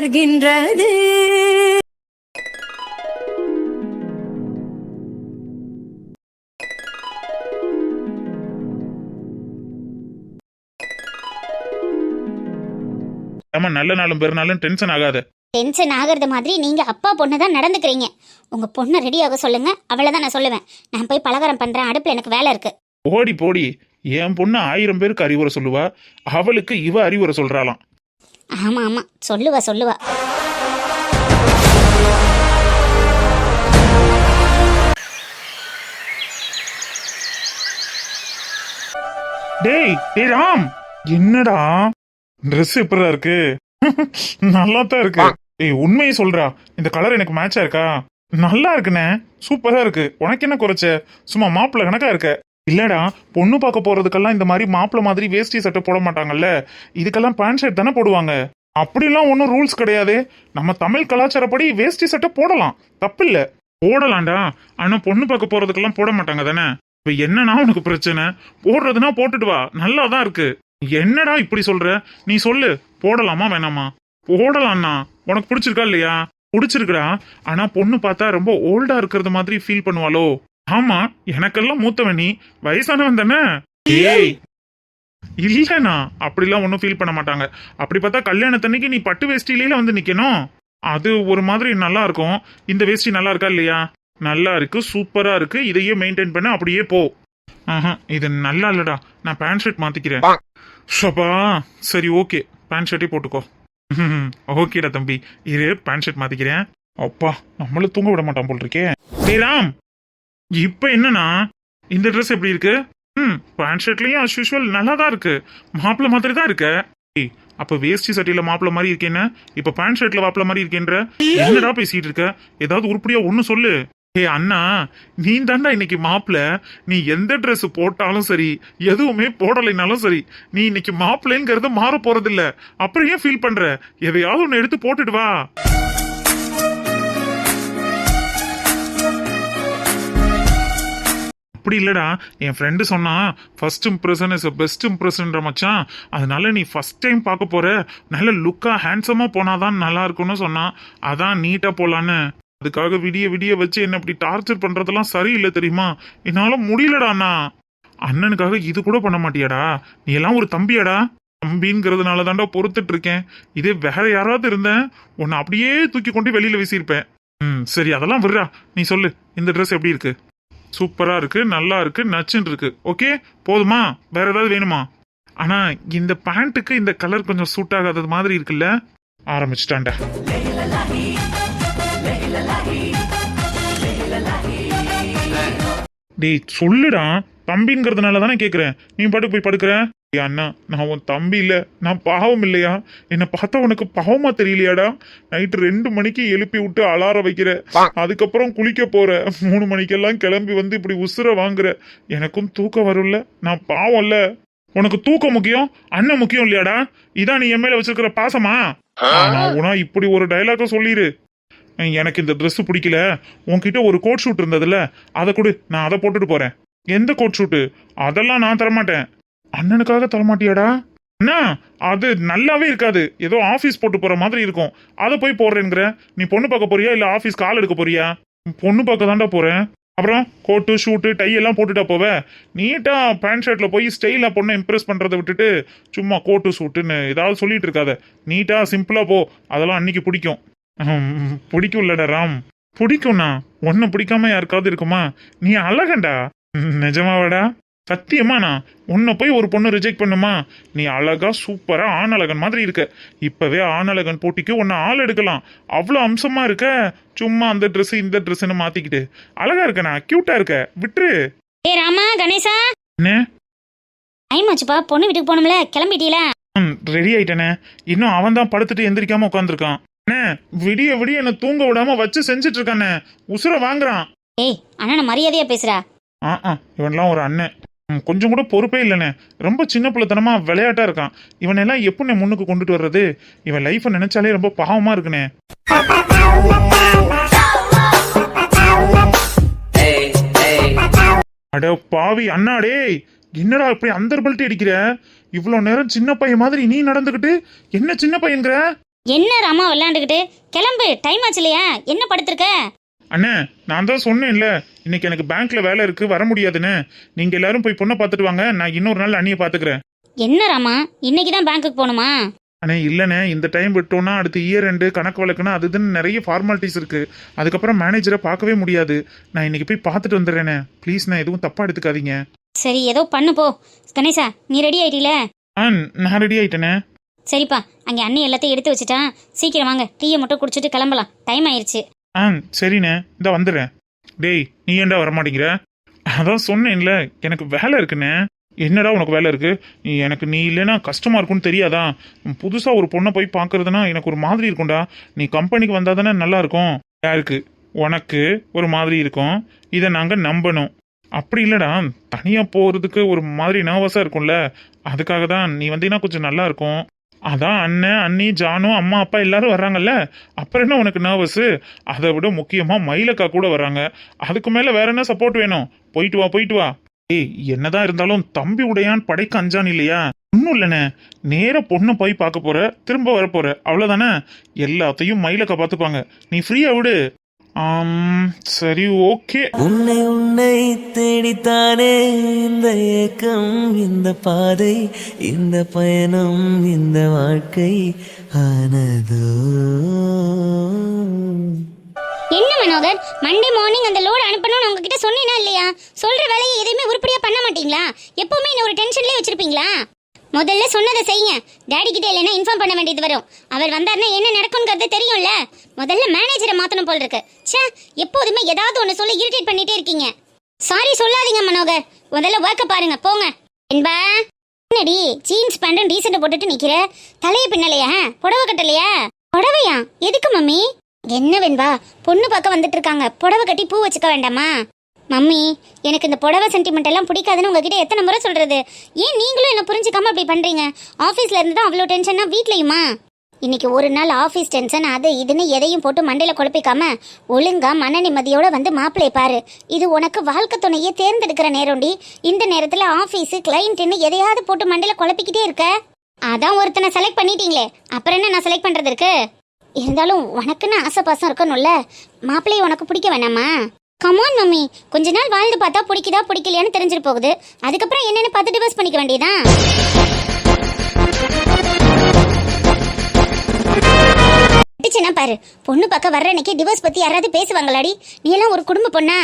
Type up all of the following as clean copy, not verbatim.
மலர்கின்றது. ஆமா, நல்ல நாளும் பெருநாளும் டென்ஷன் ஆகாத. டென்ஷன் ஆகிறது மாதிரி நீங்க அப்பா பொண்ணு தான் நடந்துக்கிறீங்க. உங்க பொண்ணை ரெடியாக சொல்லுங்க, அவ்வளவுதான் நான் சொல்லுவேன். நான் போய் பலகாரம் பண்றேன், அடுப்புல எனக்கு வேலை இருக்கு. ஓடி போடி. என் பொண்ணு 1000 பேருக்கு அறிவுரை சொல்லுவா, அவளுக்கு இவ அறிவுரை சொல்றாளாம். ஆமா ஆமா, சொல்லுவா. டேய் டேய் ராம், என்னடா ட்ரெஸ் எப்படா இருக்கு? நல்லா தான் இருக்கு. ஏய் உண்மையை சொல்றா, இந்த கலர் எனக்கு மேட்சா இருக்கா? நல்லா இருக்குண்ணே, சூப்பரா இருக்கு. உனக்கு என்ன குறைச்ச? சும்மா மாப்பிள்ள கணக்கா இருக்க. இல்லடா, பொண்ணு பார்க்க போறதுக்கெல்லாம் இந்த மாதிரி மாப்பிள்ள மாதிரி வேஷ்டி சட்டை போட மாட்டாங்கல்ல, இதுக்கெல்லாம் பேண்ட் ஷர்ட் தானே போடுவாங்க. அப்படிலாம் ஒன்றும் ரூல்ஸ் கிடையாது. நம்ம தமிழ் கலாச்சாரப்படி வேஷ்டி சட்டை போடலாம், தப்பில்ல, போடலாம்டா. ஆனா பொண்ணு பார்க்க போறதுக்கெல்லாம் போட மாட்டாங்க தானே. இப்ப என்னன்னா உனக்கு பிரச்சனை? போடுறதுன்னா போட்டுட்டு வா, நல்லா தான் இருக்கு. என்னடா இப்படி சொல்ற? நீ சொல்லு, போடலாமா வேணாமா? போடலாம்னா உனக்கு பிடிச்சிருக்கா இல்லையா? பிடிச்சிருக்குடா. ஆனா பொண்ணு பார்த்தா ரொம்ப ஓல்டா இருக்கிறது மாதிரி ஃபீல் பண்ணுவாளோ? ஆமா, எனக்கெல்லாம் மூத்தவன், நீ வயசானவன் தானே. ஏய் இல்லண்ணா, அப்படிலாம் ஒன்றும் ஃபீல் பண்ண மாட்டாங்க. அப்படி பார்த்தா கல்யாணத்தன்னைக்கு நீ பட்டு வேஷ்டியில வந்து நிக்கணும், அது ஒரு மாதிரி நல்லா இருக்கும். இந்த வேஷ்டி நல்லா இருக்கா இல்லையா? நல்லா இருக்கு, சூப்பரா இருக்கு. இதையே மெயின்டைன் பண்ண, அப்படியே போ. ஆஹா, இது நல்லா இல்லடா, நான் பேண்ட் ஷர்ட் மாத்திக்கிறேன். ஷப்பா, சரி ஓகே, பேண்ட் ஷர்ட்டே போட்டுக்கோ. ஓகேடா தம்பி, இரு பேண்ட் ஷர்ட் மாத்திக்கிறேன். அப்பா, நம்மள தூங்க விட மாட்டான் போல் இருக்கே. டேய் ராம், இப்ப என்னன்னா இந்த ட்ரெஸ் எப்படி இருக்கு? பேண்ட் ஷர்ட்லயும் அஸ் யூஷுவல் நல்லா தான் இருக்கு, மாப்பிள்ள மாதிரி தான் இருக்க. அப்ப வேஷ்டி சட்டையில மாப்பிள்ள மாதிரி இருக்கேன்னு, இப்ப பேண்ட் ஷர்ட்ல மாப்பிள்ள மாதிரி இருக்கேன்ற என்னடா பேசிட்டு இருக்க? ஏதாவது உருப்படியா ஒண்ணு சொல்லு. ஏ அண்ணா, நீ தாண்டா இன்னைக்கு மாப்பிள்ள. நீ எந்த ட்ரெஸ் போட்டாலும் சரி, எதுவுமே போடலைனாலும் சரி, நீ இன்னைக்கு மாப்பிள்ளைங்கிறது மாற போறது இல்ல. அப்புறம் ஏன் ஃபீல் பண்ற? எதையாவது ஒன்னு எடுத்து போட்டுட்டு வா. அப்படி இல்லடா, என் ஃப்ரெண்டு சொன்னா ஃபர்ஸ்ட் இம்ப்ரெஷன் இஸ் பெஸ்ட் இம்ப்ரெஷன்ற மச்சான். அதனால நீ ஃபர்ஸ்ட் டைம் பார்க்க போற, நல்ல லுக்கா ஹேண்ட்ஸமா போனாதான் நல்லா இருக்கும்னு சொன்னா, அதான் நீட்டா போலான்னு. அதுக்காக விடிய விடிய வச்சு என்ன இப்படி டார்ச்சர் பண்றதெல்லாம் சரியில்லை தெரியுமா? என்னால முடியலடா அண்ணா. அண்ணனுக்காக இது கூட பண்ண மாட்டியாடா? நீ எல்லாம் ஒரு தம்பியாடா. தம்பிங்கிறதுனால தாண்டா பொறுத்துட்டு இருக்கேன். இதே வேற யாராவது இருந்தேன், உன்னை அப்படியே தூக்கி கொண்டு வெளியில வீசியிருப்பேன். சரி அதெல்லாம் விடுறா, நீ சொல்லு, இந்த ட்ரெஸ் எப்படி இருக்கு? சூப்பரா இருக்கு, நல்லா இருக்கு, நச்சுன்னு இருக்கு. ஓகே போதுமா? வேற ஏதாவது வேணுமா? ஆனா இந்த பேண்ட்டுக்கு இந்த கலர் கொஞ்சம் சூட் ஆகாதது மாதிரி இருக்குல்ல. ஆரம்பிச்சுட்டான்டா. டேய் சொல்லுடா, தம்பிங்கிறதுனால தானே கேக்குறேன். நீ பாட்டுக்கு போய் படுக்கிற. அண்ணா, நான் உன் தம்பி இல்ல, நான் பாவம் இல்லையா? என்னை பார்த்தா உனக்கு பாவமா தெரியலையாடா? நைட்டு 2 மணிக்கு எழுப்பி விட்டு அலார வைக்கிற, அதுக்கப்புறம் குளிக்க போற, 3 மணிக்கெல்லாம் கிளம்பி வந்து இப்படி உசுர வாங்குற. எனக்கும் தூக்கம் வரும்ல, நான் பாவம்ல. உனக்கு தூக்கம் முக்கியம், அண்ணன் முக்கியம் இல்லையாடா? இதான் நீ என் மேல வச்சிருக்கிற பாசமா? உனா இப்படி ஒரு டைலாக சொல்லிடு. எனக்கு இந்த ட்ரெஸ் பிடிக்கல, உன்கிட்ட ஒரு கோட் ஷூட் இருந்ததுல, அதை கொடு, நான் அதை போட்டுட்டு போறேன். எந்த கோட் ஷூட்டு? அதெல்லாம் நான் தரமாட்டேன். அண்ணனுக்காக தரமாட்டியாடா? அண்ணா, அது நல்லாவே இருக்காது, ஏதோ ஆபீஸ் போட்டு போற மாதிரி இருக்கும். அதை போய் போடுறேங்கிற. நீ பொண்ணு பார்க்க போறியா இல்ல ஆபீஸ் கால் எடுக்க போறியா? பொண்ணு பார்க்க தாண்டா போறேன். அப்புறம் கோட்டு ஷூட்டு டை எல்லாம் போட்டுட்டா போவ? நீட்டா பேண்ட் ஷர்ட்ல போய் ஸ்டைலா பொண்ணை இம்ப்ரெஸ் பண்றதை விட்டுட்டு சும்மா கோட்டு ஷூட்டுன்னு ஏதாவது சொல்லிட்டு இருக்காத. நீட்டா சிம்பிளா போ, அதெல்லாம் அன்னைக்கு பிடிக்கும். பிடிக்கும் இல்லடா ராம், பிடிக்கும்ண்ணா. ஒன்ன பிடிக்காம யாருக்காவது இருக்குமா? நீ அழகண்டா. நிஜமாவாடா? சத்தியமாண்ணா. உன்னை போய் ஒரு பொண்ணு ரிஜெக்ட் பண்ணுமா? நீ அழகா சூப்பரா ஆணழகன் மாதிரி இருக்க. இப்பவே ஆணழகன் போட்டிக்கு உன்னை ஆள் எடுக்கலாம், அவ்வளோ அம்சமா இருக்க. சும்மா அந்த ட்ரெஸ் இந்த ட்ரெஸ்ன்னு மாத்திக்கிட்டு அழகா இருக்கண்ணா, கியூட்டா இருக்க, விட்டுரு. ஏ ராமா, கணேசா, என்ன டைம் ஆச்சுப்பா, பொண்ணு வீட்டுக்கு போகணும்ல, கிளம்பிட்டீல? ரெடி ஆயிட்டனே. இன்னும் அவன் தான் படுத்துட்டு எந்திரிக்காம உட்காந்துருக்கான். விடிய விடிய என்ன தூங்க விடாம வச்சு செஞ்சுட்டு இருக்கானே, உசுர வாங்குறான். ஏய் அண்ணா, மரியாதையா பேசுறா. இவன்லாம் ஒரு அண்ணன், கொஞ்சம் கூட பொறுப்பே இல்லைண்ணே. ரொம்ப சின்ன பிள்ளைத்தனமா விளையாட்டா இருக்கான். இவனெல்லாம் எப்படி முன்னுக்கு கொண்டுட்டு வர்றது? இவன் லைஃபை நினைச்சாலே ரொம்ப பாவமா இருக்குனே. அட பாவி அண்ணாடே, என்னடா இப்படி அந்தர் பல்ட்டி அடிக்கிற? இவ்வளவு நேரம் சின்ன பையன் மாதிரி நீ நடந்துகிட்டு என்ன சின்ன பையன்கிற? என்ன ராமா விளையாண்டுக்கிட்டு கிளம்பு, டைம் ஆச்சு இல்லையா? என்ன படுத்திருக்க? அண்ணே, நான் தான் சொன்னேன்ல இன்னைக்கு எனக்கு பேங்க்ல வேலை இருக்கு, வர முடியாதுன்னு. நீங்க எல்லாரும் போய் பொண்ணை பார்த்துட்டு வாங்க, நான் இன்னொரு நாள் அண்ணியை பாத்துக்கிறேன். என்ன ராமா, இன்னைக்கு தான் பேங்க்குக்கு போகணுமா? அண்ணே இல்லண்ணே, இந்த டைம் விட்டோம்னா அடுத்து இயர் ரெண்டு கணக்கு வழக்குனா அது இதுன்னு நிறைய ஃபார்மாலிட்டிஸ் இருக்கு. அதுக்கப்புறம் மேனேஜரை பார்க்கவே முடியாது. நான் இன்னைக்கு போய் பார்த்துட்டு வந்துடுறேனே. ப்ளீஸ், நான் எதுவும் தப்பா எடுத்துக்காதீங்க. சரி, ஏதோ பண்ணு போ. கணேசா, நீ ரெடி ஆயிட்டீல? நான் ரெடி ஆயிட்டேனே. சரிப்பா, அங்கே அண்ணி எல்லாத்தையும் எடுத்து வச்சுட்டான். சீக்கிரம் வாங்க, டீயை மட்டும் குடிச்சிட்டு கிளம்பலாம், டைம் ஆயிருச்சு. சரிண்ணே, இந்த வந்துடுறேன். டேய், நீ ஏன்டா வரமாட்டேங்கிற? அதான் சொன்னேன்ல எனக்கு வேலை இருக்குண்ணே. என்னடா உனக்கு வேலை இருக்கு? எனக்கு நீ இல்லைன்னா கஷ்டமா இருக்கும்னு தெரியாதா? புதுசா ஒரு பொண்ணை போய் பார்க்கறதுனா எனக்கு ஒரு மாதிரி இருக்கும்டா. நீ கம்பெனிக்கு வந்தா தானே நல்லா இருக்கும். யாருக்கு? உனக்கு ஒரு மாதிரி இருக்கும். இதை நாங்க நம்பணும். அப்படி இல்லடா, தனியா போறதுக்கு ஒரு மாதிரி நர்வஸா இருக்கும்ல. அதுக்காக தான் நீ வந்தீங்கன்னா கொஞ்சம் நல்லா இருக்கும். அதான் அண்ணன் அண்ணி ஜானு அம்மா அப்பா எல்லாரும் வர்றாங்கல்ல, அப்புறம் என்ன உனக்கு நர்வஸ்? அதை விட முக்கியமா மயிலக்கா கூட வர்றாங்க. அதுக்கு மேல வேற என்ன சப்போர்ட் வேணும்? போயிட்டு வா, போயிட்டு வா. ஏய், என்னதான் இருந்தாலும் தம்பி உடையான் படைக்கு அஞ்சான் இல்லையா? ஒன்னும் இல்லைண்ணே, நேர பொண்ணு போய் பார்க்க போற, திரும்ப வர போற, அவ்வளவுதானே. எல்லாத்தையும் மயிலக்கா பார்த்துப்பாங்க. நீ ஃப்ரீயா விடு. சரி, ஓகே. உன்னை உன்னை தேடித்தானே இந்த ஏக்கம், இந்த பாதை, இந்த பயணம், இந்த வாழ்க்கை ஆனதோ. என்ன மனோகர், மண்டே மார்னிங் அந்த லோடு அனுப்பணும்னு உங்ககிட்ட சொன்னேனா இல்லையா? சொல்ற வேலையை எதையுமே உருப்படியா பண்ண மாட்டீங்களா? எப்பவுமே என்ன ஒரு டென்ஷன்லயே வச்சிருப்பீங்களா? முதல்ல சொன்னதை செய்யுங்க. டேடி கிட்ட இல்லைன்னா இன்ஃபார்ம் பண்ண வேண்டியது வரும். அவர் வந்தாருன்னா என்ன நடக்கும்ங்கிறது தெரியும்ல. முதல்ல மேனேஜரை மாத்தணும் போல் இருக்கு. ச்சே, எப்போதுமே ஏதாவது ஒன்று சொல்லி இரிட்டேட் பண்ணிட்டே இருக்கீங்க. சாரி சொல்லாதீங்க மனோகர், முதல்ல ஒர்க்க பாருங்க, போங்க. என்பா, என்னடி ஜீன்ஸ் பேண்ட்டும் டீசெண்ட் போட்டுட்டு நிக்கிற? தலையை பின்னலையா? புடவை கட்டலையா? புடவையா? எதுக்கு மம்மி? என்ன வெண்பா, பொண்ணு பார்க்க வந்துட்டு இருக்காங்க, புடவை கட்டி பூ வச்சுக்க வேண்டாமா? மம்மி, எனக்கு இந்த புடவை சென்டிமெண்ட் எல்லாம் பிடிக்காதுன்னு உங்ககிட்ட எத்தனை முறை சொல்றது? ஏன் நீங்களும் என்ன புரிஞ்சுக்காம அப்படி பண்றீங்க? ஆஃபீஸ்ல இருந்து தான் அவ்வளோ டென்ஷனா வீட்லயுமா? இன்னைக்கு ஒரு நாள் ஆஃபீஸ் டென்ஷன் அது இதுன்னு எதையும் போட்டு மண்டையில குழப்பிக்காம ஒழுங்கா மன நிம்மதியோட வந்து மாப்பிள்ளைய பாரு. இது உனக்கு வாழ்க்கை துணையே தேர்ந்தெடுக்கிற நேரம்டி. இந்த நேரத்துல ஆஃபீஸ் கிளைண்ட்னு எதையாவது போட்டு மண்டையில குழப்பிக்கிட்டே இருக்க. அதான் ஒருத்தனை செலக்ட் பண்ணிட்டீங்களே, அப்புறம் என்ன நான் செலக்ட் பண்றது இருக்கு? இருந்தாலும் உனக்குன்னு ஆசை பாசம் இருக்கணும்ல. மாப்பிள்ளைய உனக்கு பிடிக்க வேணாமா? கமான் மம்மி, கொஞ்ச நாள் வாழ்ந்து பார்த்தா பிடிக்குதா பிடிக்கலையான்னு தெரிஞ்சிட்டு போகுது. அதுக்கப்புறம் என்னன்னு பார்த்து டிவோர்ஸ் பண்ணிக்க வேண்டியதான். பாரு, பொண்ணு பார்க்க வர்ற அன்னைக்கு டிவோர்ஸ் பத்தி யாராவது பேசுவாங்களாடி? நீ எல்லாம் ஒரு குடும்ப பொண்ணா?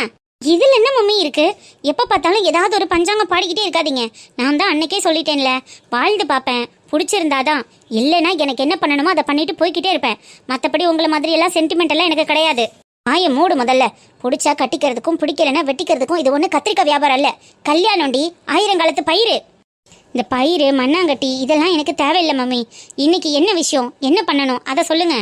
இதுல என்ன மம்மி இருக்கு? எப்ப பார்த்தாலும் ஏதாவது ஒரு பஞ்சாங்கம் பாடிக்கிட்டே இருக்காதீங்க. நான் தான் அன்னைக்கே சொல்லிட்டேன்ல, வாழ்ந்து பார்ப்பேன், பிடிச்சிருந்தாதான். இல்லைன்னா எனக்கு என்ன பண்ணணுமோ அதை பண்ணிட்டு போய்கிட்டே இருப்பேன். மற்றபடி உங்களை மாதிரி எல்லாம் சென்டிமெண்ட் எல்லாம் எனக்கு கிடையாது. ஆய மூடு முதல்ல. பிடிச்சா கட்டிக்கிறதுக்கும் பிடிக்கலன்னா வெட்டிக்கிறதுக்கும் இது ஒண்ணு கத்திரிக்காய் வியாபாரம் இல்ல, கல்யாணம்டி. ஆயிரங்காலத்து பயிறு. இந்த பயிறு மண்ணாங்கட்டி இதெல்லாம் எனக்கு தேவையில்லை மம்மி. இன்னைக்கு என்ன விஷயம், என்ன பண்ணணும் அதை சொல்லுங்க.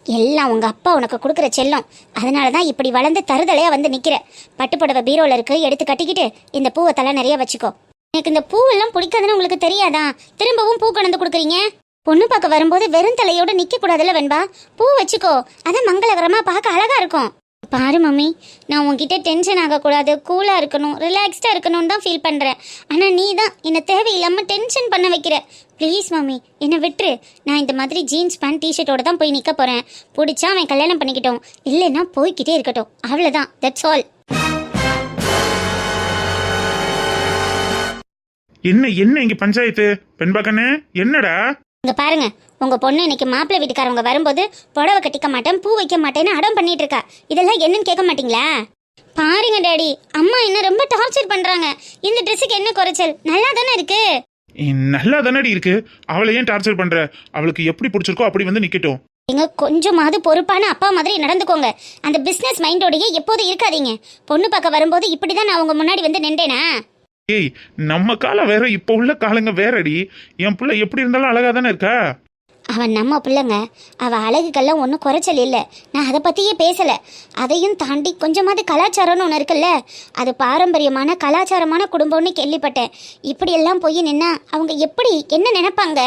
எல்லாம் உங்க அப்பா உனக்கு கொடுக்குற செல்லம். அதனாலதான் இப்படி வளர்ந்து தருதலையா வந்து நிக்கிற. பட்டுப்புடவை பீரோல இருக்கு, எடுத்து கட்டிக்கிட்டு இந்த பூவை தலை நிறைய வச்சுக்கோ. எனக்கு இந்த பூவெல்லாம் பிடிக்காதுன்னு உங்களுக்கு தெரியாதா? திரும்பவும் பூ கொண்டு கொடுக்குறீங்க. பொண்ணு பார்க்க வரும்போது வெறும் தலையோட நிக்க கூடாதுல்ல வெண்பா. பூ வச்சுக்கோ, அதான் மங்களகரமா பார்க்க அழகா இருக்கும். பாரு மம்மி, நான் உன்கிட்ட டென்ஷன் ஆகக்கூடாது, கூலா இருக்கணும், ரிலாக்ஸ்டா இருக்கணும்னு தான் ஃபீல் பண்றேன். ஆனா நீ தான் என்ன தேவையில்லாம டென்ஷன் பண்ண வைக்கிற. ப்ளீஸ் மம்மி, என்ன விட்டுரு. நான் இந்த மாதிரி ஜீன்ஸ் பேண்ட் டிஷர்ட்டோட தான் போய் நிக்க போறேன். பிடிச்சா அவன் கல்யாணம் பண்ணிக்கிட்டோம், இல்லைன்னா போய்கிட்டே இருக்கட்டும், அவ்வளவுதான். That's all. என்ன என்ன இங்க பஞ்சாயத்து? பெண்பாக்கண்ணே, என்னடா? இங்க பாருங்க, உங்க பொண்ணு இன்னைக்கு மாப்பிள்ளை வீட்டுக்காரவங்க வரும்போது புடவை கட்டிக்க மாட்டேன், பூ வைக்க மாட்டேன்னு அடம் பண்ணிட்டு இருக்கா. இதெல்லாம் என்னன்னு கேட்க மாட்டீங்களா? பாருங்க டாடி, அம்மா என்ன ரொம்ப டார்ச்சர் பண்றாங்க. இந்த ட்ரெஸ்ஸுக்கு என்ன குறைச்சல்? நல்லா தானே இருக்கு. நல்லா தானடி இருக்கு. அவளை ஏன் டார்ச்சர் பண்ற? அவளுக்கு எப்படி பிடிச்சிருக்கோ அப்படி வந்து நிக்கட்டும். நீங்க கொஞ்சமாவது பொறுப்பான அப்பா மாதிரி நடந்துக்கோங்க. அந்த பிசினஸ் மைண்டோடயே எப்போதும் இருக்காதீங்க. பொண்ணு பார்க்க வரும்போது இப்படிதான் நான் உங்க முன்னாடி வந்து நின்றேனா? ஏய், நம்ம காலம் வேற, இப்ப உள்ள காலங்க வேறடி. என் பிள்ளை எப்படி இருந்தாலும் அழகா தானே இருக்கா. அவன் நம்ம பிள்ளைங்க, அவ அழகுக்கெல்லாம் ஒன்றும் குறைச்சல் இல்லை. நான் அதை பற்றியே பேசலை. அதையும் தாண்டி கொஞ்சமாவது கலாச்சாரம்னு ஒன்று இருக்குல்ல, அது பாரம்பரியமான கலாச்சாரமான குடும்பம்னு கேள்விப்பட்டேன். இப்படியெல்லாம் போய் நின்னா அவங்க எப்படி என்ன நினைப்பாங்க?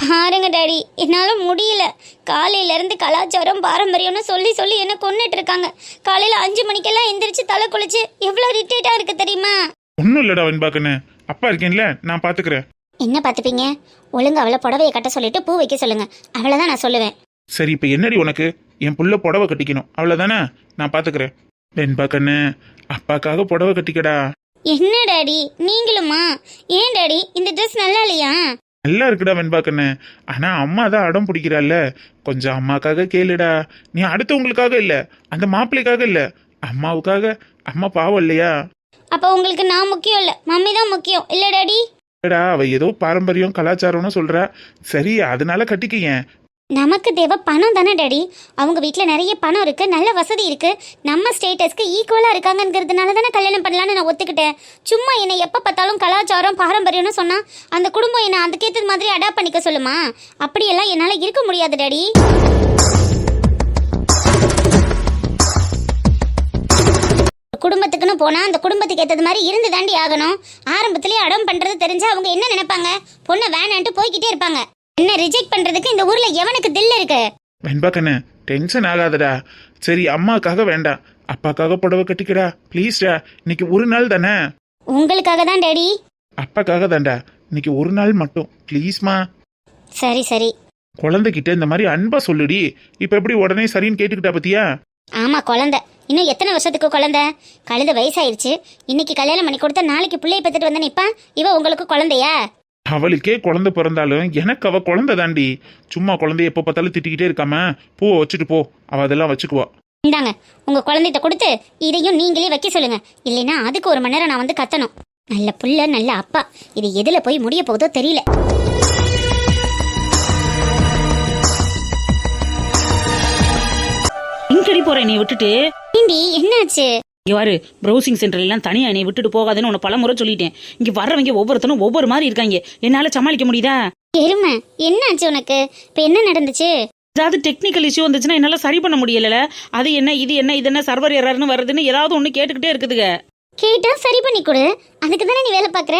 பாருங்க டாடி, என்னால் முடியல. காலையிலேருந்து கலாச்சாரம் பாரம்பரியம்னு சொல்லி சொல்லி என்ன கொண்டுட்டு இருக்காங்க. காலையில் 5 மணிக்கெல்லாம் எந்திரிச்சு தலை குளிச்சு எவ்வளோ ரிட்டேட்டாக இருக்கு தெரியுமா? ஒன்றும் இல்லடா வெண்பாக்கண்ணு, அப்பா இருக்கேன்ல, நான் பார்த்துக்கிறேன். என்ன பார்த்துப்பீங்க? ஒழுங்கு அவளை புடவையை கட்ட சொல்லிட்டு பூ வைக்க சொல்லுங்க, அவ்வளோதான் நான் சொல்லுவேன். சரி இப்ப என்னடி உனக்கு? என் புள்ள புடவை கட்டிக்கணும் அவ்வளவுதானே, நான் பாத்துக்கிறேன். வெண்பா கண்ணு, அப்பாக்காக புடவை கட்டிக்கடா. என்ன டாடி நீங்களுமா? ஏன் டாடி இந்த ட்ரெஸ் நல்லா இல்லையா? நல்லா இருக்குடா வெண்பா கண்ணு, ஆனா அம்மா தான் அடம் பிடிக்கிறாள்ல, கொஞ்சம் அம்மாக்காக கேளுடா. நீ அடுத்தவங்களுக்காக இல்ல, அந்த மாப்பிள்ளைக்காக இல்ல, அம்மாவுக்காக. அம்மா பாவம் இல்லையா? அப்போ உங்களுக்கு நான் முக்கியம் இல்லை, மம்மி தான் முக்கியம் இல்லை டாடி? டா அவ ஏதோ பாரம்பரியம் கலாச்சாரம்னு சொல்றா. சரி அதனால கட்டிக்கங்க. நமக்கு தேவை பணம் தானே டாடி. அவங்க வீட்டில் நிறைய பணம் இருக்கு, நல்ல வசதி இருக்கு, நம்ம ஸ்டேட்டஸ்க்கு ஈக்குவலாக இருக்காங்கிறதுனால தானே கல்யாணம் பண்ணலான்னு நான் ஒத்துக்கிட்டேன். சும்மா என்னை எப்போ பார்த்தாலும் கலாச்சாரம் பாரம்பரியம்னு சொன்னா அந்த குடும்பம் என்னை அதுக்கேற்ற மாதிரி அடாப்ட் பண்ணிக்க சொல்லுமா? அப்படியெல்லாம் என்னால் இருக்க முடியாது டாடி. குடும்பத்துக்குன்னு போனா அந்த குடும்பத்துக்கு ஏற்றது மாதிரி இருந்து தாண்டி ஆகணும். ஆரம்பத்திலேயே அடம் பண்றது தெரிஞ்சா அவங்க என்ன நினைப்பாங்க? பொண்ணை வேணான்ட்டு போய்கிட்டே இருப்பாங்க. என்ன ரிஜெக்ட் பண்றதுக்கு இந்த ஊர்ல எவனுக்கு தில் இருக்கு? வெண்பா கண்ணு டென்ஷன் ஆகாதடா. சரி அம்மாக்காக வேண்டாம், அப்பாக்காக புடவை கட்டிக்கடா ப்ளீஸ்டா. இன்னைக்கு ஒரு நாள் தானே. உங்களுக்காக தான் டாடி. அப்பாக்காக தான்டா, இன்னைக்கு ஒரு நாள் மட்டும் ப்ளீஸ்மா. சரி சரி. குழந்தைகிட்ட இந்த மாதிரி அன்பா சொல்லுடி. இப்ப எப்படி உடனே சரின்னு கேட்டுக்கிட்டா பத்தியா? ஆமா குழந்தை, இன்னும் எத்தனை வருஷத்துக்கு குழந்தை? கழுத வயசாயிருச்சு. இன்னைக்கு கல்யாணம் பண்ணி கொடுத்தா நாளைக்கு பிள்ளைய பெற்றுட்டு வந்து நிப்பா. இவ உங்களுக்கு குழந்தையா? அவளுக்கே குழந்தை பிறந்தாலும் எனக்கு அவ குழந்தை தாண்டி. சும்மா குழந்தைய எப்போ பார்த்தாலும் திட்டிக்கிட்டே இருக்காம பூவை வச்சுட்டு போ, அவ அதெல்லாம் வச்சுக்குவா. இந்தாங்க உங்க குழந்தைகிட்ட கொடுத்து இதையும் நீங்களே வைக்க சொல்லுங்க. இல்லைன்னா அதுக்கு 1 மணி நேரம் நான் வந்து கத்தணும். நல்ல புள்ள நல்ல அப்பா, இது எதுல போய் முடிய போகுதோ தெரியல. எங்கடி போற என்னை விட்டுட்டு? ஏண்டி என்னாச்சு? இங்க பாரு, ப்ரௌசிங் சென்டர்ல எல்லாம் தனியா என்னை விட்டுட்டு போகாதுன்னு உன்னை பலமுறை சொல்லிட்டேன். இங்க வர்றவங்க ஒவ்வொருத்தனும் ஒவ்வொரு மாதிரி இருக்காங்க, என்னால சமாளிக்க முடியுதா? எருமை, என்னாச்சு உனக்கு? இப்ப என்ன நடந்துச்சு? ஏதாவது டெக்னிக்கல் இஷ்யூ வந்துச்சுன்னா என்னால சரி பண்ண முடியல. அது என்ன இது என்ன இது என்ன சர்வர் எரர்னு வருதுன்னு ஏதாவது ஒண்ணு கேட்டுக்கிட்டே இருக்குதுங்க. கேட்டா சரி பண்ணி கொடு, அதுக்கு தானே நீ வேலை பாக்குற.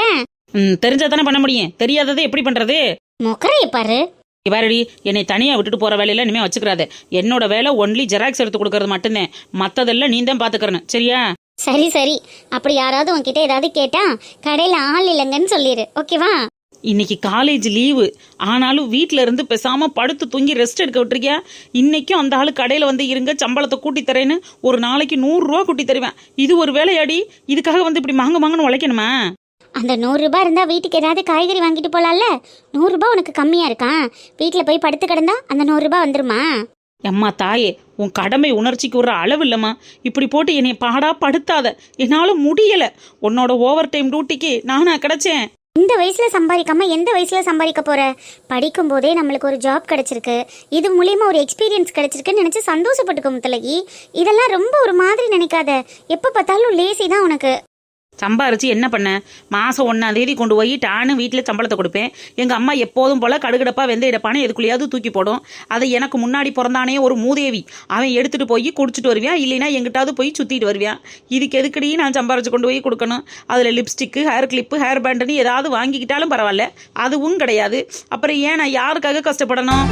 தெரிஞ்சா தானே பண்ண முடியும், தெரியாததை எப்படி பண்றது? மொக்கரைய பாரு. இவாரடி, என்னை தனியா விட்டுட்டு போற வேலையில இனிமே வச்சுக்கிறாத. என்னோட வேலை ஒன்லி ஜெராக்ஸ் எடுத்து கொடுக்கறது மட்டும்தான், மத்ததெல்லாம் நீ தான் பாத்துக்கிறேன் சரியா? சரி சரி. அப்படி யாராவது உன்கிட்ட ஏதாவது கேட்டா கடையில ஆள் இல்லைங்கன்னு சொல்லிடு, ஓகேவா? இன்னைக்கு காலேஜ் லீவு, ஆனாலும் வீட்ல இருந்து பேசாம படுத்து தூங்கி ரெஸ்ட் எடுக்க விட்டுருக்கியா? இன்னைக்கும் அந்த ஆளு கடையில வந்து இருங்க, சம்பளத்தை கூட்டி தரேன்னு ஒரு நாளைக்கு 100 ரூபா கூட்டி தருவேன். இது ஒரு வேலையாடி? இதுக்காக வந்து இப்படி மாங்கன்னு உழைக்கணுமா? அந்த 100 ரூபாய் இருந்தா வீட்டுக்கு ஏதாவது காய்கறி வாங்கிட்டு போலாம்ல. 100 ரூபாய் உனக்கு கம்மியா இருக்கா? வீட்டுல போய் படுத்து கிடந்தா அந்த 100 ரூபாய் வந்துருமா? அம்மா தாயே, உன் கடமை உணர்ச்சிக்கு ஒரு அளவு இல்லம்மா. இப்படி போட்டு என்னை பாடா படுத்தாத, என்னால முடியல. உன்னோட ஓவர் டைம் டியூட்டிக்கு நானா கிடைச்சேன். இந்த வயசுல சம்பாதிக்காம எந்த வயசுல சம்பாதிக்க போற? படிக்கும் போதே நம்மளுக்கு ஒரு ஜாப் கிடைச்சிருக்கு, இது மூலியமா ஒரு எக்ஸ்பீரியன்ஸ் கிடைச்சிருக்குன்னு நினைச்சு சந்தோஷப்பட்டுக்க முத்தலகி. இதெல்லாம் ரொம்ப ஒரு மாதிரி நினைக்காத. எப்ப பார்த்தாலும் லேசி தான் உனக்கு. சம்பாரிச்சு என்ன பண்ண? மாசம் 1ஆம் தேதி கொண்டு போய் டானு வீட்டில் சம்பளத்தை கொடுப்பேன். எங்க அம்மா எப்போதும் போல கடுகடப்பா வெந்தயடப்பானே எதுக்குள்ளேயாவது தூக்கி போடும். அதை எனக்கு முன்னாடி பிறந்தானே ஒரு மூதேவி, அவன் எடுத்துட்டு போய் குடிச்சிட்டு வருவியான், இல்லைன்னா எங்கிட்டாவது போய் சுத்திட்டு வருவியான். இதுக்கு எதுக்கடி நான் சம்பாரிச்சு கொண்டு போய் கொடுக்கணும்? அதுல லிப்ஸ்டிக்கு, ஹேர் கிளிப்பு, ஹேர் பேண்டுன்னு ஏதாவது வாங்கிக்கிட்டாலும் பரவாயில்ல, அதுவும் கிடையாது. அப்புறம் ஏன் நான் யாருக்காக கஷ்டப்படணும்?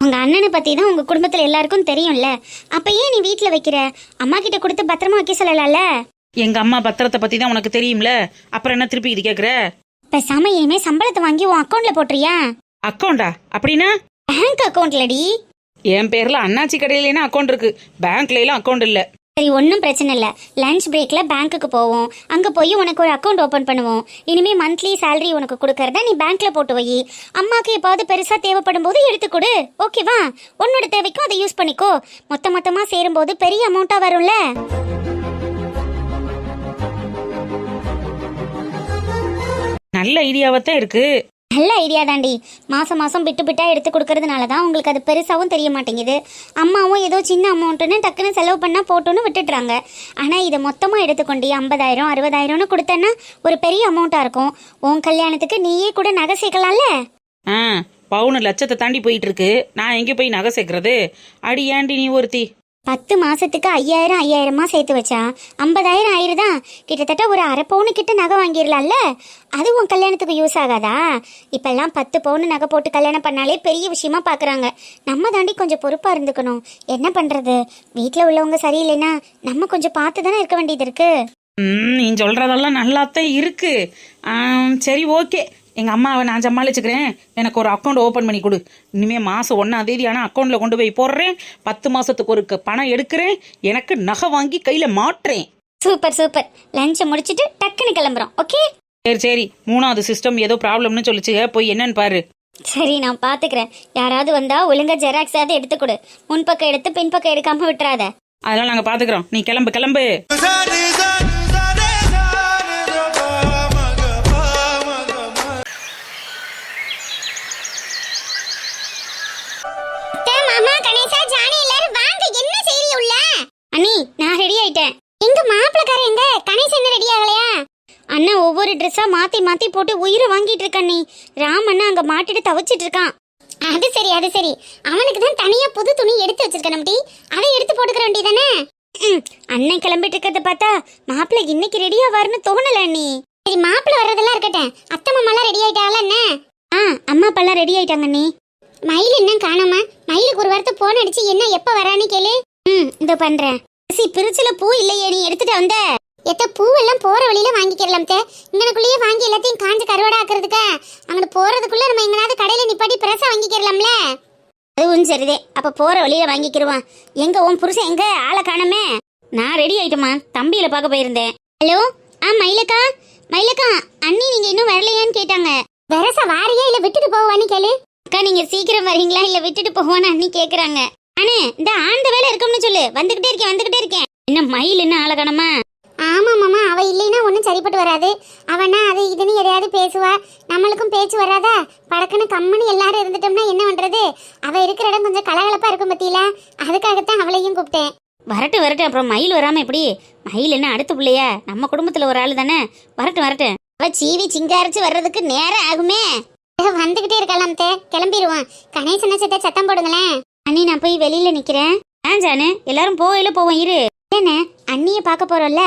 உங்க அண்ணனை பத்தி தான் உங்க குடும்பத்துல எல்லாருக்கும் தெரியும்ல, அப்ப ஏன் நீ வீட்டுல வைக்கிற? அம்மா கிட்ட கொடுத்து பத்திரமா வைக்க சொல்லலாம்ல. எங்க அம்மா பத்திரத்தை பத்தி தான் உனக்கு தெரியும்ல, அப்புறம் என்ன திருப்பி இது கேக்குற? பேசாம இனிமே சம்பளத்தை வாங்கி உன் அக்கௌண்ட்ல போட்டுறியா? அக்கௌண்டா? அப்படின்னா பேங்க் அக்கௌண்ட்லடி. என் பேர்ல அண்ணாச்சி கடையில அக்கௌண்ட் இருக்கு, பேங்க்ல எல்லாம் அக்கௌண்ட் இல்ல. சரி ஒன்றும் பிரச்சனை இல்லை. லஞ்ச் பிரேக்ல பேங்க்குக்கு போவோம், அங்கே போய் உனக்கு ஒரு அக்கௌண்ட் ஓப்பன் பண்ணுவோம். இனிமே மந்த்லி சேலரி உனக்கு கொடுக்கறத நீ பேங்க்ல போட்டு வை. அம்மாக்கு எப்பாவது பெருசா தேவைப்படும் போது எடுத்து கொடு, ஓகேவா? உன்னோட தேவைக்கும் அதை யூஸ் பண்ணிக்கோ. மொத்தமா சேரும்போது பெரிய அமௌண்ட்டா வரும்ல. நல்ல ஐடியாவத்தான் இருக்கு. நல்ல ஐடியா தாண்டி. மாசம் மாசம் பிட்டு பிட்டா எடுத்து கொடுக்கறதுனால தான் உங்களுக்கு அது பெருசாவும் தெரிய மாட்டேங்குது. அம்மாவும் ஏதோ சின்ன அமௌண்ட்டுன்னு டக்குன்னு செலவு பண்ணா போட்டுன்னு விட்டுடுறாங்க. ஆனா இதை மொத்தமா எடுத்துக்கொண்டு 50,000 60,000ன்னு கொடுத்தேன்னா ஒரு பெரிய அமௌண்ட்டா இருக்கும். உன் கல்யாணத்துக்கு நீயே கூட நகை சேர்க்கலாம்ல. பவுனு லட்சத்தை தாண்டி போயிட்டு இருக்கு, நான் எங்க போய் நகை சேர்க்கறது? அடி ஏண்டி நீ ஒருத்தி? 10 மாசத்துக்கு 5000 சேர்த்து வச்சா 50,000 ஆயிருதா? கிட்டத்தட்ட ஒரு 1/2 பவுனு கிட்ட நகை வாங்கிடலாம்ல. அது உன் கல்யாணத்துக்கு யூஸ் ஆகாதா? இப்பெல்லாம் 10 பவுன் நகை போட்டு கல்யாணம் பண்ணாலே பெரிய விஷயமா பாக்குறாங்க. நம்ம தாண்டி கொஞ்சம் பொறுப்பா இருந்துக்கணும். என்ன பண்றது? வீட்டுல உள்ளவங்க சரியில்லைன்னா நம்ம கொஞ்சம் பார்த்து தானே இருக்க வேண்டியது இருக்கு. நீ சொல்றதெல்லாம் நல்லாத்தான் இருக்கு. சரி ஓகே, எங்க அம்மாவை நான் சமாளிச்சுக்கிறேன். எனக்கு ஒரு அக்கௌண்ட் ஓபன் பண்ணி கொடு. இனிமே மாசம் 1ஆம் தேதி ஆனா அக்கௌண்ட்ல கொண்டு போய் போடுறேன். 10 மாசத்துக்கு ஒரு பணம் எடுக்கிறேன். எனக்கு நகை வாங்கி கையில மாட்டுறேன். Super super. லஞ்சை முடிச்சிட்டு டக்குன்னு கிளம்புறோம். ஓகே சரி 3வது சிஸ்டம் ஏதோ ப்ராப்ளம்னு சொல்லிச்சுங்க, போய் என்னன்னு பாரு. சரி நான் பாத்துக்கிறேன். யாராவது வந்தா ஒழுங்கா ஜெராக்ஸாவது எடுத்து கொடு. முன்பக்கம் எடுத்து பின்பக்கம் எடுக்காம விட்டுறாத. அதெல்லாம் நாங்க பாத்துக்கிறோம். நீ கிளம்பு கிளம்பு. மாமா கணேசா ஜானி எல்லாரும் வாங்க. என்ன செய்றீ உள்ள? அண்ணி நான் ரெடி ஆயிட்டேன். எங்க மாப்பிளக்கார எங்க? கணேச என்ன ரெடி ஆகலையா? அண்ணா ஒவ்வொரு ட்ரெஸ்ஸா மாத்தி மாத்தி போட்டு உயிரை வாங்கிட்டு இருக்கான். நீ ராம் அண்ணா அங்க மாட்டிட்டு தவிச்சிட்டு இருக்கான். அது சரி அது சரி. அவனுக்கு தான் தனியா புது துணி எடுத்து வச்சிருக்க நம்மடி. அதை எடுத்து போட்டுக்கிற வேண்டியதானே. அண்ணன் கிளம்பிட்டு இருக்கிறத பார்த்தா மாப்பிள்ளை இன்னைக்கு ரெடியா வரணும்னு தோணல நீ. சரி மாப்பிள்ளை வர்றதெல்லாம் இருக்கட்டும். அத்தை மாமாலாம் ரெடி ஆயிட்டாங்களா என்ன? அம்மா அப்பாலாம் ரெடி ஆயிட்டாங்க நீ. மயில் என்ன காணாம? மயிலுக்கு ஒரு வாரத்தை போன் அடிச்சு என்ன எப்ப வரான்னு கேளு. இதோ பண்றேன். பிரிச்சுல பூ இல்லையே, நீ எடுத்துட்டு வந்த எத்த பூவெல்லாம் போற வழியில வாங்கிக்கலாம். இங்கனக்குள்ளேயே வாங்கி எல்லாத்தையும் காஞ்ச கருவாடா ஆக்குறதுக்கு அங்கிட்டு போறதுக்குள்ள நம்ம எங்கனாவது கடையில நிப்பாட்டி பிரசா வாங்கிக்கலாம்ல. அதுவும் சரிதே. அப்ப போற வழியில வாங்கிக்கிருவான். எங்க உன் புருஷன் எங்க? ஆளை காணமே. நான் ரெடி ஆயிட்டுமா, தம்பியில பார்க்க போயிருந்தேன். ஹலோ மயிலக்கா மயிலக்கா, அண்ணி நீங்க இன்னும் வரலையான்னு கேட்டாங்க. வெரசா வாரியா இல்ல விட்டுட்டு போவான்னு கேளு. அக்கா நீங்க சீக்கிரம் வரீங்களா இல்ல விட்டுட்டு போவான்னு அண்ணி கேக்குறாங்க. அண்ணே இந்த ஆண்ட வேலை இருக்கும்னு சொல்லு. வந்துகிட்டே இருக்கேன். என்ன மயில் என்ன ஆளை காணமா? ஆமா மாமா, அவ இல்லைன்னா ஒன்றும் சரிப்பட்டு வராது. அவனா அது இதுன்னு எதையாவது பேசுவா. நம்மளுக்கும் பேச்சு வராதா? படக்குன்னு கம்முன்னு எல்லாரும் இருந்துட்டோம்னா என்ன பண்றது? அவ இருக்கிற இடம் கொஞ்சம் கலகலப்பா இருக்கும் பத்தியில. அதுக்காகத்தான் அவளையும் கூப்பிட்டேன். வரட்டு அப்புறம் மயில் வராம எப்படி? மயில் என்ன அடுத்த பிள்ளையா? நம்ம குடும்பத்துல ஒரு ஆளு தானே. வரட்டு அவ சீவி சிங்காரிச்சு வர்றதுக்கு நேரம் ஆகுமே. வந்துகிட்டே இருக்கலாம். கிளம்பிடுவான். கணேசனை சத்த சத்தம் போடுங்களேன். அண்ணி நான் போய் வெளியில நிக்கிறேன். ஜானு எல்லாரும் போயில போவோம் இரு. என்ன அண்ணிய பார்க்க போறோம்ல,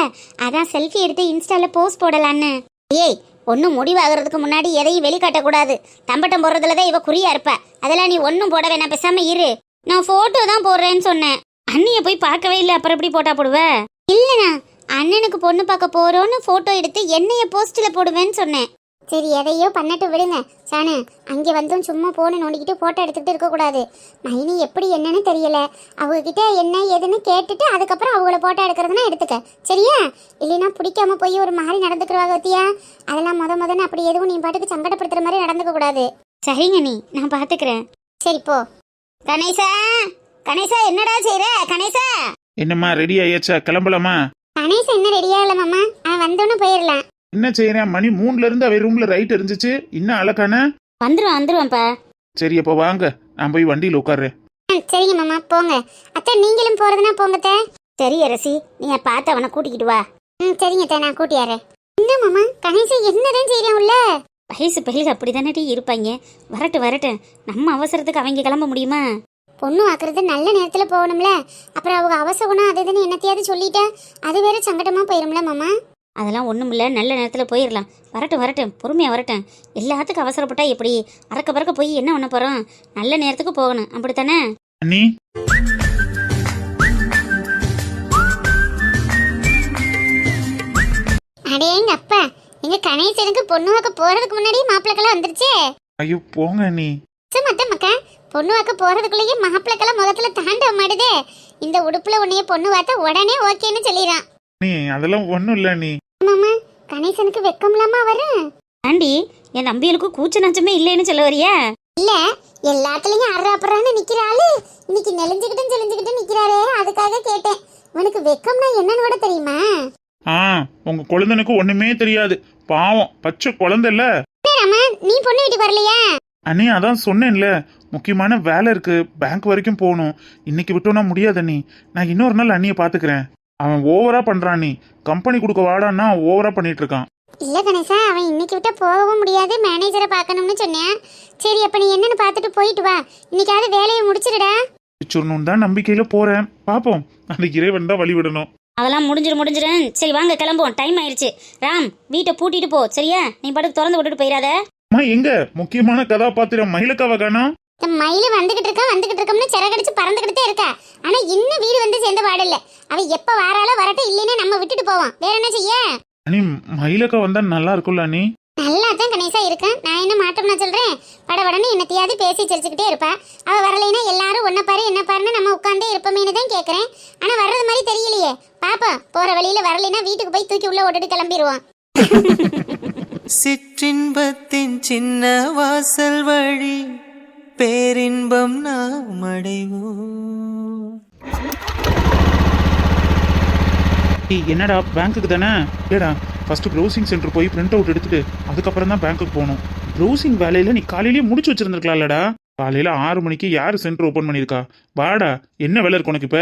அதான் செல்ஃபி எடுத்து இன்ஸ்டால போஸ்ட் போடலான்னு. ஏய் ஒன்னும் முடிவாகிறதுக்கு முன்னாடி எதையும் வெளிக்காட்ட கூடாது. தம்பட்டம் போடுறதுலதான் இவ குறியா இருப்ப. அதெல்லாம் நீ ஒன்னும் போட வேணாம், பேசாம இரு. நான் போட்டோ தான் போடுறேன்னு சொன்னேன். அண்ணிய போய் பார்க்கவே இல்லை, அப்புறம் எப்படி போட்டா போடுவ? இல்லண்ணா அண்ணனுக்கு பொண்ணு பார்க்க போறோன்னு போட்டோ எடுத்து என்னைய போஸ்ட்ல போடுவேன்னு சொன்னேன். சரி எதையோ பண்ணட்டு விடுங்க. சானு அங்கே வந்தும் சும்மா போன நோண்டிக்கிட்டு போட்டோ எடுத்துக்கிட்டு இருக்கக்கூடாது. மைனி எப்படி என்னன்னு தெரியல. அவங்க கிட்ட என்ன ஏதுன்னு கேட்டுட்டு அதுக்கப்புறம் அவங்கள போட்டோ எடுக்கிறதுனா எடுத்துக்க, சரியா? இல்லைன்னா பிடிக்காம போய் ஒரு மாதிரி நடந்துக்கிறவாங்க பத்தியா. அதெல்லாம் முதன்னு அப்படி எதுவும் நீ பாட்டுக்கு சங்கடப்படுத்துற மாதிரி நடந்துக்க கூடாது. சரிங்க நீ, நான் பாத்துக்கிறேன். சரி போ. கணேசா என்னடா செய்யற? கணேசா என்னம்மா ரெடி ஆயாச்சா? கிளம்பலாமா? கணேசா என்ன ரெடியா இல்ல மாமா, அவன் வந்தோன்னு போயிடலாம். என்ன செய்யறேன்? மணி 3ல இருந்து அவ ரூம்ல ரைட் இருந்துச்சு. இன்னும் அழகான வந்துருவான்ப்பா. சரி அப்ப வாங்க, நான் போய் வண்டியில உட்கார்றேன். சரிங்க மாமா போங்க. அத்தை நீங்களும் போறதுன்னா போங்கத்த. சரி அரசி, நீ பார்த்து அவனை கூட்டிக்கிட்டு வா. சரிங்க நான் கூட்டியாரேன். என்ன மாமா கணேச என்னதான் செய்யறேன் உள்ள? வயசு பயிலுக்கு அப்படித்தானே இருப்பாங்க. வரட்டு நம்ம அவசரத்துக்கு அவங்க கிளம்ப முடியுமா? பொண்ணு ஆக்குறது நல்ல நேரத்துல போகணும்ல. அப்புறம் அவங்க அவசகுணம் அது இதுன்னு என்னத்தையாவது சொல்லிட்டா அது வேற சங்கடமா போயிரும்ல மாமா. அதெல்லாம் ஒண்ணும் இல்ல, நல்ல நேரத்துல போயிடலாம். வரட்டும் பொறுமையா வரட்டும். எல்லாத்துக்கும் அவசரப்பட்டா எப்படி? அறக்க பறக்க போய் என்ன பண்ண போறோம்? நல்ல நேரத்துக்கு போகணும், அப்படித்தானே? அண்ணி அடேங்க அப்பா, எங்க கணேசனுக்கு பொண்ணு வாக்க போறதுக்கு முன்னாடி மாப்பிள்ளைக்கெல்லாம் வந்துருச்சே. ஐயோ போங்க அண்ணி. மக்கா பொண்ணு வாக்க போறதுக்குள்ளேயே மாப்பிள்ளைக்கெல்லாம் முகத்துல தாண்ட மாட்டுதே. இந்த உடுப்புல உன்னைய பொண்ணு வாத்த உடனே ஓகேன்னு சொல்லிடுறான். நீ அதெல்லாம் ஒண்ணும் இல்ல நீ. மாமா கணேசனுக்கு வெக்கம்லாமா வரும்? ஆண்டி என் நம்பியலுக்கு கூச்ச நச்சமே இல்லைன்னு சொல்ல வரியா? இல்ல எல்லாத்துலயும் அறாப்புறான்னு நிக்கிறாளு. இன்னைக்கு நெளிஞ்சுக்கிட்டு நிக்கிறாரே, அதுக்காக கேட்டேன். உனக்கு வெக்கம்னா என்னன்னு கூட தெரியுமா? உங்க குழந்தைனுக்கு ஒண்ணுமே தெரியாது, பாவம் பச்சை குழந்தைல. நீ பொண்ணு வீட்டுக்கு வரலையா? அண்ணி அதான் சொன்னேன்ல, முக்கியமான வேலை இருக்கு, பேங்க் வரைக்கும் போகணும். இன்னைக்கு விட்டோம்னா முடியாது அண்ணி. நான் இன்னொரு நாள் அண்ணியை பாத்துக்கிறேன். அவன் ஓவரா பண்றான். நீ கம்பெனி கொடுக்க வாடான்னா ஓவரா பண்ணிட்டு இருக்கான். இல்ல கணேசா, அவன் இன்னைக்கு விட்டா போகவும் முடியாது, மேனேஜரை பார்க்கணும்னு சொன்னேன். சரி அப்ப நீ என்னன்னு பார்த்துட்டு போயிட்டு வா. இன்னைக்காவது வேலையை முடிச்சிடுடா. சொன்னு தான் நம்பிக்கையில போறேன், பாப்போம். அந்த இறைவன் தான் வழி விடணும். அதெல்லாம் முடிஞ்சிடும். சரி வாங்க கிளம்புவோம், டைம் ஆயிடுச்சு. ராம் வீட்டை பூட்டிட்டு போ, சரியா? நீ பாட்டுக்கு திறந்து விட்டுட்டு போயிடாத. எங்க முக்கியமான கதாபாத்திரம் மயிலக்காவ காணோம்? இந்த மயில வந்துகிட்டு இருக்கோம்னு சிறகடிச்சு பறந்துகிட்டே இருக்கா. ஆனா இன்னும் வீடு வந்து சேர்ந்த பாடு இல்ல. அவ எப்ப வாராளோ வரட்டும், இல்லைன்னா நம்ம விட்டுட்டு போவோம். வேற என்ன செய்ய? அனி மயிலக்கா வந்தா நல்லா இருக்கும்ல அனி. நல்லா தான் கணேசா இருக்கேன். நான் என்ன மாட்டோம்னா சொல்றேன். படபடன்னு என்னத்தையாவது பேசி சிரிச்சுக்கிட்டே இருப்பா. அவ வரலைன்னா எல்லாரும் ஒன்ன பாரு என்ன பாருன்னு நம்ம உட்காந்தே இருப்போமேனு தான் கேக்குறேன். ஆனா வர்றது மாதிரி தெரியலையே. பாப்பா போற வழியில வரலைன்னா வீட்டுக்கு போய் தூக்கி உள்ள ஓட்டுட்டு கிளம்பிடுவான். சிற்றின்பத்தின் சின்ன வாசல் வழி பேரின்பம் நாம் அடைவோம். என்னடா பேங்க்குக்கு தானே? ஏடா ஃபர்ஸ்ட் ப்ரௌசிங் சென்டர் போய் பிரிண்ட் அவுட் எடுத்துட்டு அதுக்கப்புறம் தான் பேங்க்குக்கு போகணும். ப்ரௌசிங் வேலையில நீ காலையிலேயே முடிச்சு வச்சிருந்துருக்கலாம்லடா. காலையில 6 மணிக்கு யாரு சென்டர் ஓபன் பண்ணிருக்கா? வாடா, என்ன வேலை இருக்கு உனக்கு இப்ப?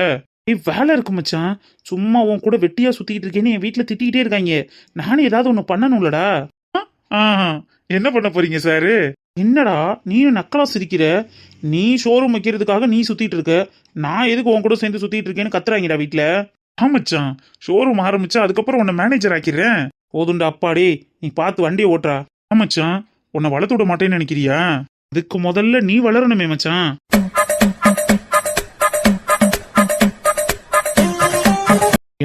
வேலை இருக்கு மச்சான். சும்மா உன் கூட வெட்டியா சுத்திக்கிட்டு இருக்கேன்னு என் வீட்டுல திட்டிக்கிட்டே இருக்காங்க. நானும் ஏதாவது ஒண்ணு பண்ணணும்லடா. என்ன பண்ண போறீங்க சாரு? என்னடா நீயும் நக்கலா சிரிக்கிற? நீ ஷோரூம் வைக்கிறதுக்காக நீ சுத்திட்டு இருக்க, நான் எதுக்கு உன் கூட சேர்ந்து சுத்திட்டு இருக்கேன்னு கத்துறாங்கடா வீட்டுல. ஆமாச்சான், ஷோரூம் ஆரம்பிச்சா அதுக்கப்புறம் உன்னை மேனேஜர் ஆக்கிடுறேன். போதுண்டா அப்பாடி, நீ பார்த்து வண்டியை ஓட்டுறா. ஆமாச்சான், உன்னை வளர்த்து விட மாட்டேன்னு நினைக்கிறியா? அதுக்கு முதல்ல நீ வளரணுமே மச்சான்.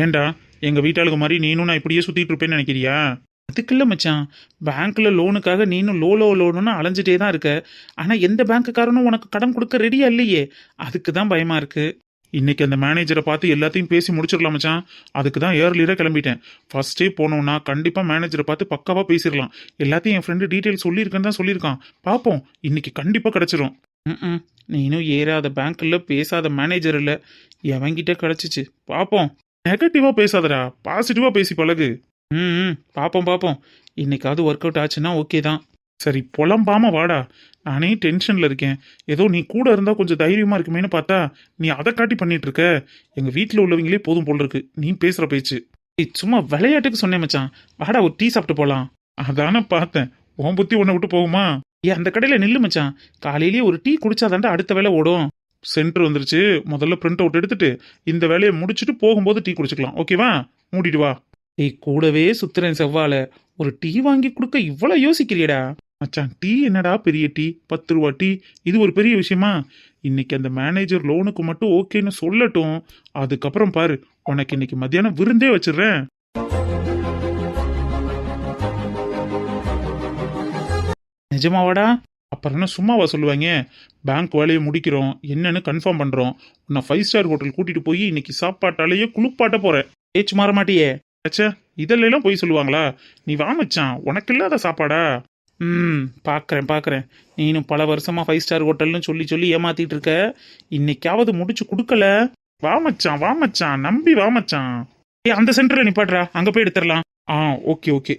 ஏண்டா எங்க வீட்டாளுக்கு மாதிரி நீனும் நான் இப்படியே சுத்திட்டு இருப்பேன்னு நினைக்கிறியா? அதுக்கு இல்ல மச்சான், பேங்க்ல லோனுக்காக நீனும் லோனுன்னு அலைஞ்சிட்டே தான் இருக்க. ஆனா எந்த பேங்க்குக்காரனும் உனக்கு கடன் கொடுக்க ரெடியா இல்லையே, அதுக்கு தான் பயமா இருக்கு. இன்னைக்கு அந்த மேனேஜரை பார்த்து எல்லாத்தையும் பேசி முடிச்சிடலாம் மச்சான். அதுக்கு தான் ஏர்லியரா கிளம்பிட்டேன். ஃபர்ஸ்டே போனோம்னா கண்டிப்பா மேனேஜரை பார்த்து பக்காவா பேசிடலாம். எல்லாத்தையும் என் ஃப்ரெண்டு டீட்டெயில் சொல்லியிருக்கேன்னு தான் சொல்லியிருக்கான். பார்ப்போம், இன்னைக்கு கண்டிப்பா கிடைச்சிரும். நீனும் ஏறாத பேங்க்ல பேசாத மேனேஜர் இல்ல, எவங்கிட்ட கிடைச்சிச்சு பார்ப்போம். நெகட்டிவா பேசாதடா, பாசிட்டிவா பேசி பழகு. பாப்போம். இன்னைக்காவது ஒர்க் அவுட் ஆச்சுன்னா ஓகே தான். சரி புலம்பாம வாடா, நானே டென்ஷன்ல இருக்கேன். ஏதோ நீ கூட இருந்தா கொஞ்சம் தைரியமா இருக்குமேனு பார்த்தா நீ அதை காட்டி பண்ணிட்டு இருக்க. எங்க வீட்டுல உள்ளவங்களே போதும் போல இருக்கு நீ பேசுற பேச்சு. சும்மா விளையாட்டுக்கு சொன்னேன் மச்சான், வாடா ஒரு டீ சாப்பிட்டு போலாம். அதானே பார்த்தேன், உன் புத்தி உன்னை விட்டு போகுமா? அந்த கடையில நில்லு மச்சான், காலையிலேயே ஒரு டீ குடிச்சாதாண்டா அடுத்த வேலை ஓடும். சென்டர் வந்துருச்சு, முதல்ல பிரிண்ட் அவுட் எடுத்துட்டு இந்த வேலையை முடிச்சுட்டு போகும்போது டீ குடிச்சுக்கலாம், ஓகேவா? மூடிட்டு வா. கூடவே சுத்துறேன் செவ்வால, ஒரு டீ வாங்கி கொடுக்க இவ்வளவு யோசிக்கிறியடா மச்சான். டீ என்னடா பெரிய டீ, 10 ரூபா டீ, இது ஒரு பெரிய விஷயமா? இன்னைக்கு அந்த மேனேஜர் லோனுக்கு மட்டும் ஓகேன்னு சொல்லட்டும், அதுக்கப்புறம் பாரு உனக்கு இன்னைக்கு மத்தியானம் விருந்தே வச்சிடுறேன். நிஜமாவாடா? அப்புறம் என்ன சும்மாவா சொல்லுவாங்க? பேங்க் வேலையை முடிக்கிறோம், என்னன்னு கன்ஃபார்ம் பண்றோம், உன்னை 5 ஸ்டார் ஹோட்டல் கூட்டிட்டு போய் இன்னைக்கு சாப்பாட்டாலேயே குளிப்பாட்ட போறேன். பேச்சு மாற மாட்டியே? அச்சா, இதெல்லாம் போய் சொல்லுவாங்களா? நீ வா மச்சான், உனக்கு இல்லாத சாப்பாடா? பாக்குறேன். நீனும் பல வருஷமா 5 ஸ்டார் ஹோட்டல்னு சொல்லி ஏமாத்திட்டு இருக்க. இன்னைக்காவது முடிச்சு கொடுக்கல. வா மச்சான், நம்பி வா மச்சான். அந்த சென்டர்ல நிப்பாட்றா, அங்க போய் எடுத்துடலாம். ஓகே.